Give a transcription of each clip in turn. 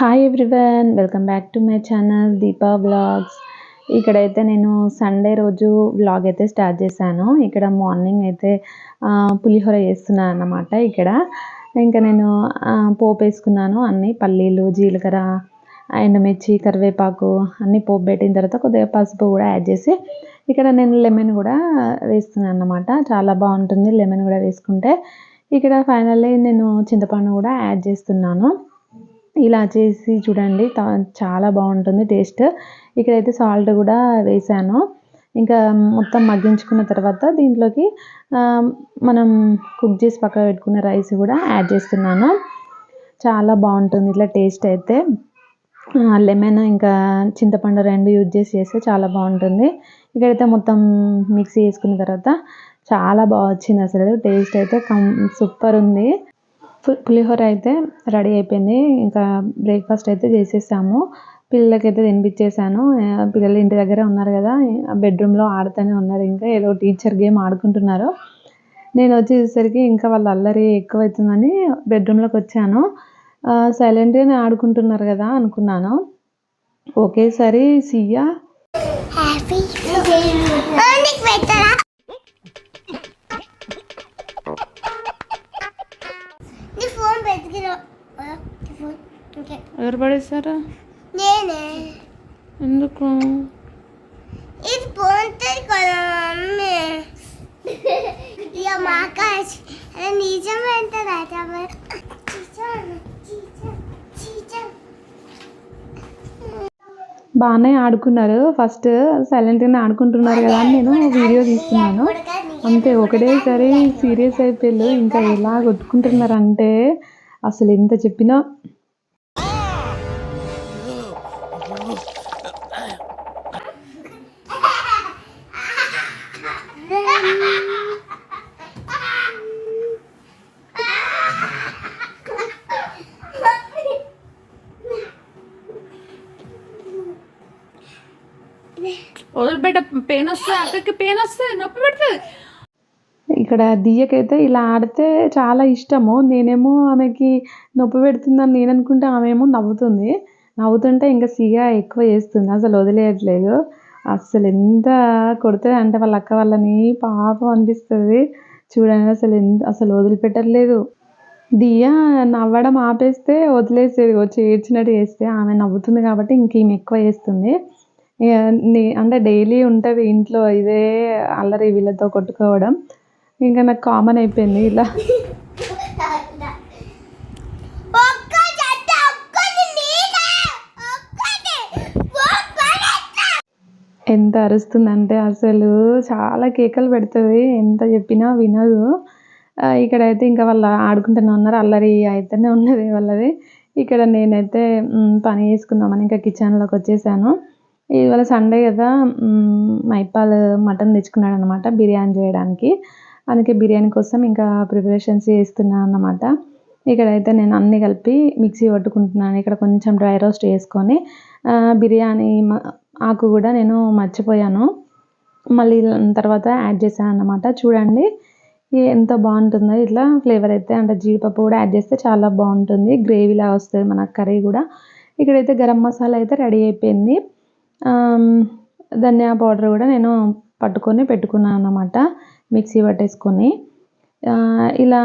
Hi everyone, welcome back to my channel Deepa vlogs. ఇక్కడైతే నేను Sunday రోజు వ్లాగ్ అయితే స్టార్ట్ చేశాను. ఇక్కడ మార్నింగ్ అయితే పులిహోర చేస్తున్నాను అన్నమాట. ఇక్కడ ఇంకా నేను పోపు వేసుకున్నాను. అన్నీ పల్లీలు, జీలకర్ర, ఎండుమిర్చి, కరివేపాకు అన్నీ పోపు పెట్టిన తర్వాత కొద్దిగా పసుపు కూడా యాడ్ చేసి ఇక్కడ నేను లెమన్ కూడా వేస్తున్నాను అన్నమాట. చాలా బాగుంటుంది లెమన్ కూడా వేసుకుంటే. ఇక్కడ ఫైనల్లీ నేను చింతపండు కూడా యాడ్ చేస్తున్నాను. ఇలా చేసి చూడండి, చాలా బాగుంటుంది టేస్ట్. ఇక్కడైతే సాల్ట్ కూడా వేసాను. ఇంకా మొత్తం మగ్గించుకున్న తర్వాత దీంట్లోకి మనం కుక్ చేసి పక్కన పెట్టుకున్న రైస్ కూడా యాడ్ చేస్తున్నాను. చాలా బాగుంటుంది ఇట్లా టేస్ట్ అయితే. లెమన్ ఇంకా చింతపండు రెండు యూజ్ చేస్తే చాలా బాగుంటుంది. ఇక్కడైతే మొత్తం మిక్సీ వేసుకున్న తర్వాత చాలా బాగా వచ్చింది. అసలు టేస్ట్ అయితే సూపర్ ఉంది. పులిహోర అయితే రెడీ అయిపోయింది. ఇంకా బ్రేక్ఫాస్ట్ అయితే చేసేసాము. పిల్లలకైతే తినిపించేసాను. పిల్లలు ఇంటి దగ్గరే ఉన్నారు కదా, బెడ్రూమ్లో ఆడుతూనే ఉన్నారు. ఇంకా ఏదో టీచర్ గేమ్ ఆడుకుంటున్నారు. నేను వచ్చేసరికి ఇంకా వాళ్ళ అల్లరి ఎక్కువవుతుందని బెడ్రూమ్లోకి వచ్చాను. సైలెంట్గానే ఆడుకుంటున్నారు కదా అనుకున్నాను. ఒకేసారి సియా ఎవరు పడేశారా? నేనే. ఎందుకు? ఇది పోతుంది కదా మమ్మీ. ఇక మాకాశ్ నిజం అంటారా? బాగానే ఆడుకున్నారు. ఫస్ట్ సైలెంట్గానే ఆడుకుంటున్నారు కదా అని నేను వీడియో తీస్తున్నాను. అంతే, ఒకటేసారి సీరియస్ అయిపోయారు. ఇంకా ఎలా కొట్టుకుంటున్నారు అంటే అసలు ఎంత చెప్పినా. వదిలిపెట్ట, పెయిన్ వస్తుంది, అక్కడికి పెయిన్ వస్తుంది, నొప్పి పెడుతుంది. ఇక్కడ దియ్యకైతే ఇలా ఆడితే చాలా ఇష్టము. నేనేమో ఆమెకి నొప్పి పెడుతుందని నేను అనుకుంటే ఆమెమో నవ్వుతుంటే ఇంకా సిగా ఎక్కువ చేస్తుంది. అసలు వదిలేయట్లేదు. అసలు ఎంత కొడుతుంది అంటే వాళ్ళ అక్క వాళ్ళని పాపం అనిపిస్తుంది. చూడండి అసలు వదిలిపెట్టట్లేదు. దియ్య నవ్వడం ఆపేస్తే వదిలేసేది, వచ్చి ఏడ్చినట్టు చేస్తే. ఆమె నవ్వుతుంది కాబట్టి ఇంక ఈమె ఎక్కువ చేస్తుంది. అంటే డైలీ ఉంటుంది ఇంట్లో ఇదే అల్లరి, వీళ్ళతో కొట్టుకోవడం. ఇంకా నాకు కామన్ అయిపోయింది ఇలా. ఎంత అరుస్తుందంటే అసలు చాలా కేకలు పెడుతుంది. ఎంత చెప్పినా వినదు. ఇక్కడైతే ఇంకా వాళ్ళు ఆడుకుంటూనే ఉన్నారు. అల్లరి అయితేనే ఉన్నది వాళ్ళది. ఇక్కడ నేనైతే పని చేసుకుందామని ఇంకా కిచెన్లోకి వచ్చేసాను. ఇవాళ సండే కదా, మైపాల్ మటన్ తెచ్చుకున్నాడు అనమాట బిర్యానీ చేయడానికి. అందుకే బిర్యానీ కోసం ఇంకా ప్రిపరేషన్స్ చేస్తున్నాను అన్నమాట. ఇక్కడైతే నేను అన్నీ కలిపి మిక్సీ పట్టుకుంటున్నాను. ఇక్కడ కొంచెం డ్రై రోస్ట్ వేసుకొని బిర్యానీ ఆకు కూడా నేను మర్చిపోయాను, మళ్ళీ తర్వాత యాడ్ చేశాను అన్నమాట. చూడండి ఎంత బాగుంటుందో ఇట్లా ఫ్లేవర్ అయితే. అంటే జీడిపప్పు కూడా యాడ్ చేస్తే చాలా బాగుంటుంది, గ్రేవీలా వస్తుంది మన కర్రీ కూడా. ఇక్కడైతే గరం మసాలా అయితే రెడీ అయిపోయింది. ధనియా పౌడర్ కూడా నేను పెట్టుకున్నాను అన్నమాట, మిక్సీ పట్టేసుకొని. ఇలా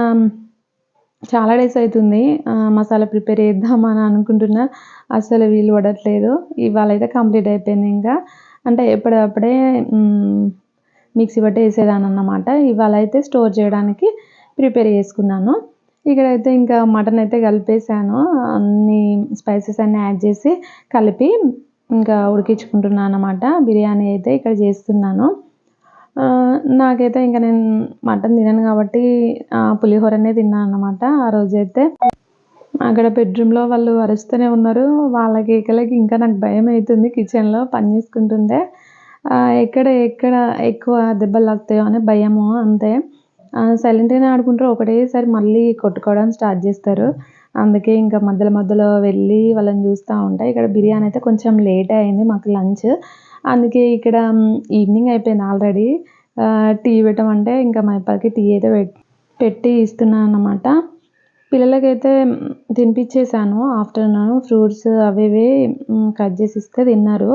చాలా డేస్ అవుతుంది మసాలా ప్రిపేర్ చేద్దామని అనుకుంటున్నా. అసలు వీలు పడట్లేదు. ఇవాళ అయితే కంప్లీట్ అయిపోయింది. ఇంకా అంటే ఎప్పుడప్పుడే మిక్సీ పట్టి వేసేదాన్ని అన్నమాట. ఇవాళ అయితే స్టోర్ చేయడానికి ప్రిపేర్ చేసుకున్నాను. ఇక్కడైతే ఇంకా మటన్ అయితే కలిపేసాను. అన్ని స్పైసెస్ అన్నీ యాడ్ చేసి కలిపి ఇంకా ఉడికించుకుంటున్నాను అన్నమాట. బిర్యానీ అయితే ఇక్కడ చేస్తున్నాను. నాకైతే ఇంకా నేను మటన్ తినను కాబట్టి పులిహోరనే తిన్నాను అన్నమాట. ఆ రోజైతే అక్కడ బెడ్రూమ్లో వాళ్ళు అరుస్తూనే ఉన్నారు. వాళ్ళ కేకలకి ఇంకా నాకు భయం అవుతుంది. కిచెన్లో పని చేసుకుంటుంటే ఎక్కడ ఎక్కువ దెబ్బలు తాకుతాయో అని భయము, అంతే. సైలెంట్గానే ఆడుకుంటారు, ఒకటేసారి మళ్ళీ కొట్టుకోవడం స్టార్ట్ చేస్తారు. అందుకే ఇంకా మధ్యలో వెళ్ళి వాళ్ళని చూస్తూ ఉంటాయి. ఇక్కడ బిర్యానీ అయితే కొంచెం లేట్ అయింది మాకు లంచ్. అందుకే ఇక్కడ ఈవినింగ్ అయిపోయింది ఆల్రెడీ. టీ పెట్టమంటే ఇంకా మా అబ్బాయికి టీ అయితే పెట్టి ఇస్తున్నాను అన్నమాట. పిల్లలకైతే తినిపించేసాను. ఆఫ్టర్‌నూన్ ఫ్రూట్స్ అవి ఇవి కట్ చేసి ఇస్తే తిన్నారు.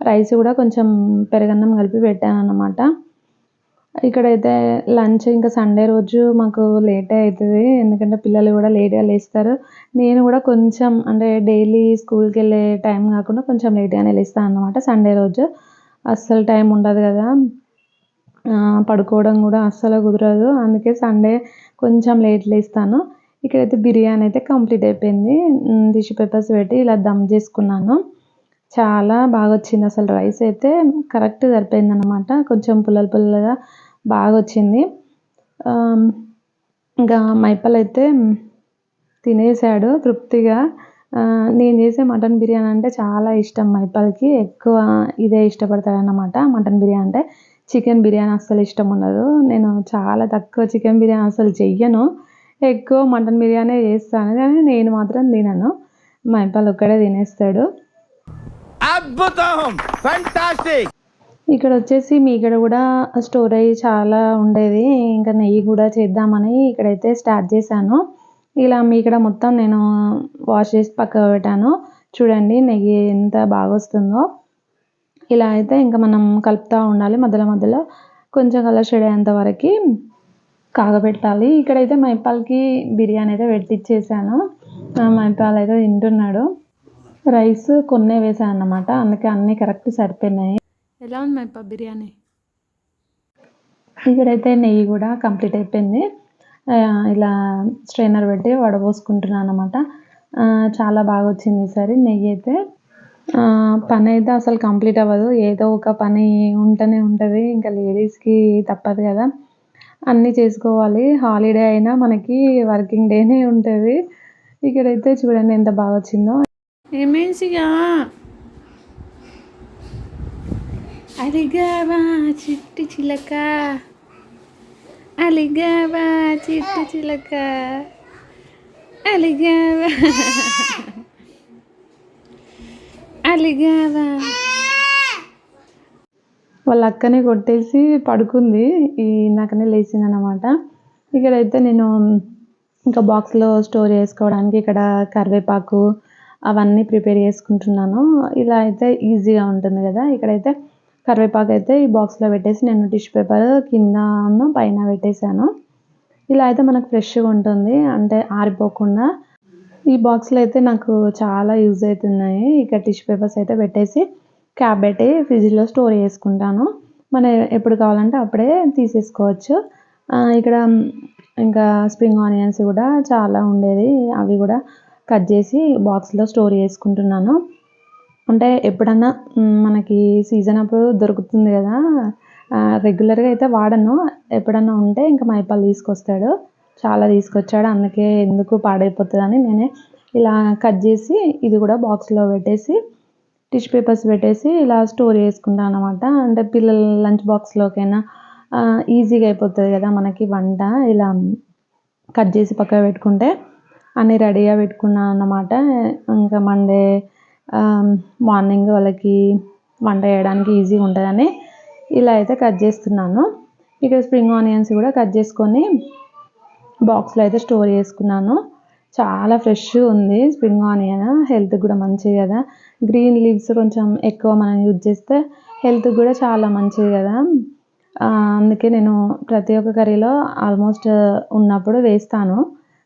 రైస్ కూడా కొంచెం పెరుగన్నం కలిపి పెట్టానన్నమాట. ఇక్కడైతే లంచ్ ఇంకా సండే రోజు మాకు లేటే అయితది. ఎందుకంటే పిల్లలు కూడా లేట్‌గా లేస్తారు. నేను కూడా కొంచెం అంటే డైలీ స్కూల్‌కెళ్ళే టైం కాకుండా కొంచెం లేట్‌గానే లేస్తానన్నమాట సండే రోజు. అస్సలు టైం ఉండదు కదా! పడుకోవడం కూడా అస్సలు కుదరదు. అందుకే సండే కొంచెం లేట్ లేస్తాను. ఇక్కడైతే బిర్యానీ అయితే కంప్లీట్ అయిపోయింది. టిష్యూ పేపర్స్ పెట్టి ఇలా దమ్ చేసుకున్నాను. చాలా బాగొచ్చింది. అసలు రైస్ అయితే కరెక్ట్ సరిపోయిందనమాట. కొంచెం పుల్లలు పుల్లగా బాగొచ్చింది. ఇంకా మైపల్ అయితే తినేసాడు తృప్తిగా. నేను చేసే మటన్ బిర్యానీ అంటే చాలా ఇష్టం మైపల్‌కి. ఎక్కువ ఇదే ఇష్టపడతాడనమాట మటన్ బిర్యానీ అంటే. చికెన్ బిర్యానీ అస్సలు ఇష్టం ఉండదు. నేను చాలా తక్కువ చికెన్ బిర్యానీ అసలు చెయ్యను. ఎక్కువ మటన్ బిర్యానీ చేస్తాను. కానీ నేను మాత్రం తినను. మైపల్ ఒక్కడే తినేస్తాడు. అద్భుతం! ఫెంటాస్టిక్! ఇక్కడొచ్చేసి మీగడ కూడా స్టోరేజ్ చాలా ఉండేది. ఇంకా నెయ్యి కూడా చేద్దామని ఇక్కడైతే స్టార్ట్ చేశాను. ఇలా మీగడ మొత్తం నేను వాష్ చేసి పక్కకు పెట్టాను. చూడండి నెయ్యి ఎంత బాగొస్తుందో. ఇలా అయితే ఇంకా మనం కలుపుతూ ఉండాలి. మధ్యలో మధ్యలో కొంచెం కలర్ షేడ్ అయ్యేంత వరకి కాగబెట్టాలి. ఇక్కడైతే మైపాల్‌కి బిర్యానీ అయితే పెట్టిచ్చేసాను. మైపాల్ అయితే తింటున్నాడు. రైస్ కొన్నే వేసాను అన్నమాట. అందుకే అన్నీ కరెక్ట్ సరిపోయినాయి. ఎలా ఉంది మైపా బిర్యానీ? ఇక్కడైతే నెయ్యి కూడా కంప్లీట్ అయిపోయింది. ఇలా స్ట్రైనర్ పెట్టి వడపోసుకుంటున్నాను అన్నమాట. చాలా బాగా వచ్చింది ఈసారి నెయ్యి అయితే. పని అయితే అసలు కంప్లీట్ అవ్వదు. ఏదో ఒక పని ఉంటూనే ఉంటుంది. ఇంకా లేడీస్‌కి తప్పదు కదా! అన్నీ చేసుకోవాలి. హాలిడే అయినా మనకి వర్కింగ్ డేనే ఉంటుంది. ఇక్కడైతే చూడండి ఎంత బాగా వచ్చిందో. ఏమేసిగా అలిగావా చిట్టి చిలక, అలిగావా చిట్టి చిలక, అలిగావా అలిగావా. వాళ్ళ అక్కని కొట్టేసి పడుకుంది. ఇందాకనే లేచిందనమాట. ఇక్కడైతే నేను ఇంకా బాక్స్‌లో స్టోర్ చేసుకోవడానికి ఇక్కడ కరివేపాకు అవన్నీ ప్రిపేర్ చేసుకుంటున్నాను. ఇలా అయితే ఈజీగా ఉంటుంది కదా! ఇక్కడైతే కరివేపాకు అయితే ఈ బాక్స్‌లో పెట్టేసి నేను టిష్యూ పేపర్ కిందను పైన పెట్టేశాను. ఇలా అయితే మనకు ఫ్రెష్‌గా ఉంటుంది. అంటే ఆరిపోకుండా. ఈ బాక్స్‌లో అయితే నాకు చాలా యూజ్ అవుతున్నాయి. ఇక టిష్యూ పేపర్స్ అయితే పెట్టేసి క్యాప్ పెట్టి ఫ్రిడ్జ్‌లో స్టోర్ చేసుకుంటాను. మనం ఎప్పుడు కావాలంటే అప్పుడే తీసేసుకోవచ్చు. ఇక్కడ ఇంకా స్ప్రింగ్ ఆనియన్స్ కూడా చాలా ఉండేది. అవి కూడా కట్ చేసి బాక్స్‌లో స్టోర్ చేసుకుంటున్నాను. అంటే ఎప్పుడన్నా మనకి సీజన్ అప్పుడు దొరుకుతుంది కదా! రెగ్యులర్‌గా అయితే వాడను. ఎప్పుడన్నా ఉంటే ఇంకా మైపాల్ తీసుకొస్తాడు. చాలా తీసుకొచ్చాడు. అందుకే ఎందుకు పాడైపోతదని నేనే ఇలా కట్ చేసి ఇది కూడా బాక్స్‌లో పెట్టేసి టిష్యూ పేపర్స్ పెట్టేసి ఇలా స్టోర్ చేసుకుంటాను అన్నమాట. అంటే పిల్లల లంచ్ బాక్స్‌లోకైనా ఈజీగా అయిపోతది కదా మనకి వంట. ఇలా కట్ చేసి పక్కకు పెట్టుకుంటే అన్నీ రెడీగా పెట్టుకున్నాను అన్నమాట. ఇంకా మండే మార్నింగ్ వాళ్ళకి వంట చేయడానికి ఈజీగా ఉంటుందని ఇలా అయితే కట్ చేస్తున్నాను. ఇక్కడ స్ప్రింగ్ ఆనియన్స్ కూడా కట్ చేసుకొని బాక్స్‌లో అయితే స్టోర్ చేసుకున్నాను. చాలా ఫ్రెష్‌గా ఉంది స్ప్రింగ్ ఆనియన్. హెల్త్‌కి కూడా మంచిది కదా! గ్రీన్ లీవ్స్ కొంచెం ఎక్కువ మనం యూజ్ చేస్తే హెల్త్‌కి కూడా చాలా మంచిది కదా! అందుకే నేను ప్రతి ఒక్క కర్రీలో ఆల్మోస్ట్ ఉన్నప్పుడు వేస్తాను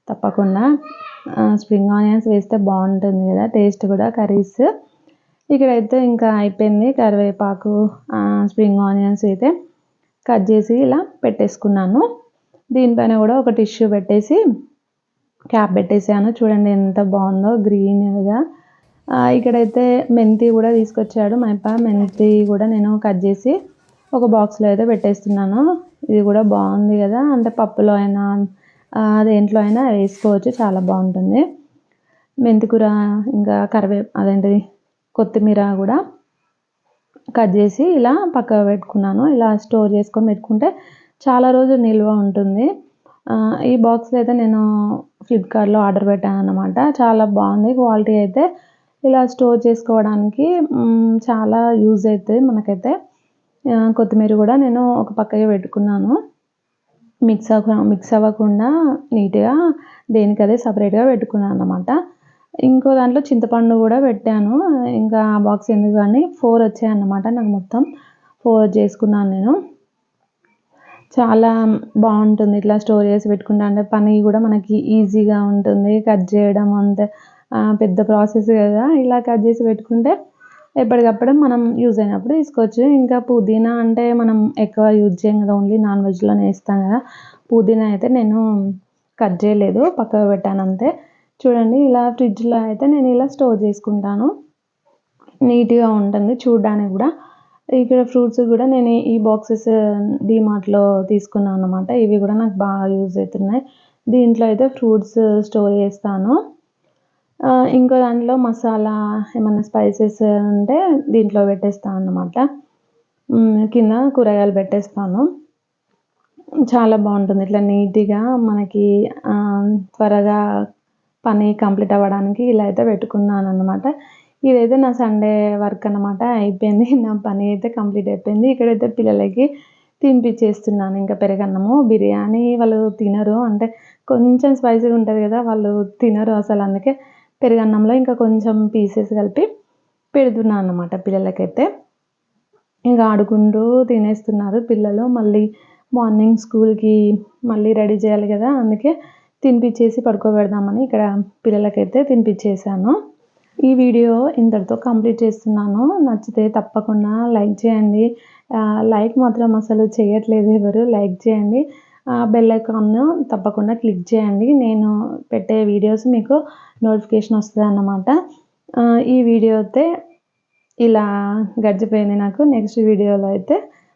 తప్పకుండా. స్ప్రింగ్ ఆనియన్స్ వేస్తే బాగుంటుంది కదా టేస్ట్ కూడా కర్రీస్. ఇక్కడైతే ఇంకా అయిపోయింది. కరివేపాకు, స్ప్రింగ్ ఆనియన్స్ అయితే కట్ చేసి ఇలా పెట్టేసుకున్నాను. దీనిపైన కూడా ఒక టిష్యూ పెట్టేసి క్యాప్ పెట్టేసాను. చూడండి ఎంత బాగుందో గ్రీన్‌గా. ఇక్కడైతే మెంతి కూడా తీసుకొచ్చాడు మైపా. మెంతి కూడా నేను కట్ చేసి ఒక బాక్స్‌లో అయితే పెట్టేస్తున్నాను. ఇది కూడా బాగుంది కదా! అంటే పప్పులో అయినా దేంట్లో అయినా వేసుకోవచ్చు. చాలా బాగుంటుంది. మెంతికూర ఇంకా అదేంటిది కొత్తిమీర కూడా కట్ చేసి ఇలా పక్కకు పెట్టుకున్నాను. ఇలా స్టోర్ చేసుకొని పెట్టుకుంటే చాలా రోజులు నిల్వ ఉంటుంది. ఈ బాక్స్‌లో అయితే నేను ఫ్లిప్‌కార్ట్‌లో ఆర్డర్ పెట్టాను అన్నమాట. చాలా బాగుంది క్వాలిటీ అయితే. ఇలా స్టోర్ చేసుకోవడానికి చాలా యూజ్ అవుతుంది మనకైతే. కొత్తిమీర కూడా నేను ఒక పక్కకే పెట్టుకున్నాను. మిక్స్ అవ్వకుండా నీట్గా దేనికదే సపరేట్గా పెట్టుకున్నాను అన్నమాట. ఇంకో దాంట్లో చింతపండు కూడా పెట్టాను. ఇంకా ఆ బాక్స్ ఎందుకు కానీ 4 వచ్చాయన్నమాట. నాకు మొత్తం 4 చేసుకున్నాను నేను. చాలా బాగుంటుంది ఇట్లా స్టోర్ చేసి పెట్టుకుంటా, అంటే పని కూడా మనకి ఈజీగా ఉంటుంది. కట్ చేయడం అంతే పెద్ద ప్రాసెస్ కదా. ఇలా కట్ చేసి పెట్టుకుంటే ఎప్పటికప్పుడు మనం యూజ్ అయినప్పుడు తీసుకోవచ్చు. ఇంకా పుదీనా అంటే మనం ఎక్కువ యూజ్ చేయం కదా, ఓన్లీ నాన్ వెజ్లోనే వేస్తాం కదా. పుదీనా అయితే నేను కట్ చేయలేదు, పక్కకు పెట్టాను అంతే. చూడండి ఇలా ఫ్రిడ్జ్లో అయితే నేను ఇలా స్టోర్ చేసుకుంటాను, నీట్గా ఉంటుంది చూడడానికి కూడా. ఇక్కడ ఫ్రూట్స్ కూడా నేను ఈ బాక్సెస్ డీమార్ట్లో తీసుకున్నాను అన్నమాట. ఇవి కూడా నాకు బాగా యూజ్ అవుతున్నాయి. దీంట్లో అయితే ఫ్రూట్స్ స్టోర్ చేస్తాను. ఇంకో దాంట్లో మసాలా ఏమన్నా స్పైసెస్ ఉంటే దీంట్లో పెట్టేస్తాను అన్నమాట. కింద కూరగాయలు పెట్టేస్తాను. చాలా బాగుంటుంది ఇట్లా నీట్గా మనకి త్వరగా పని కంప్లీట్ అవ్వడానికి ఇలా అయితే పెట్టుకున్నాను అన్నమాట. ఇదైతే నా సండే వర్క్ అన్నమాట, అయిపోయింది. నా పని అయితే కంప్లీట్ అయిపోయింది. ఇక్కడైతే పిల్లలకి తినిపించేస్తున్నాను ఇంకా పెరుగన్నము. బిర్యానీ వాళ్ళు తినరు, అంటే కొంచెం స్పైసీగా ఉంటుంది కదా, వాళ్ళు తినరు అసలు. అందుకే పెరుగన్నంలో ఇంకా కొంచెం పీసెస్ కలిపి పెడుతున్నాను అన్నమాట పిల్లలకైతే. ఇంకా ఆడుకుంటూ తినేస్తున్నారు పిల్లలు. మళ్ళీ మార్నింగ్ స్కూల్కి మళ్ళీ రెడీ చేయాలి కదా, అందుకే తినిపించేసి పడుకోబెడదామని ఇక్కడ పిల్లలకైతే తినిపించేసాను. ఈ వీడియో ఇంతటితో కంప్లీట్ చేస్తున్నాను. నచ్చితే తప్పకుండా లైక్ చేయండి. లైక్ మాత్రం అసలు చేయట్లేదు ఎవరు. లైక్ చేయండి, బెల్ ఐకాన్ తప్పకుండా క్లిక్ చేయండి. నేను పెట్టే వీడియోస్ మీకు నోటిఫికేషన్ వస్తుంది అన్నమాట. ఈ వీడియో అయితే ఇలా గడిచిపోయింది నాకు. నెక్స్ట్ వీడియోలో అయితే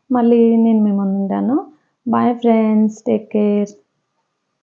మళ్ళీ నేను మీ ముందు ఉంటాను. Bye friends, take care.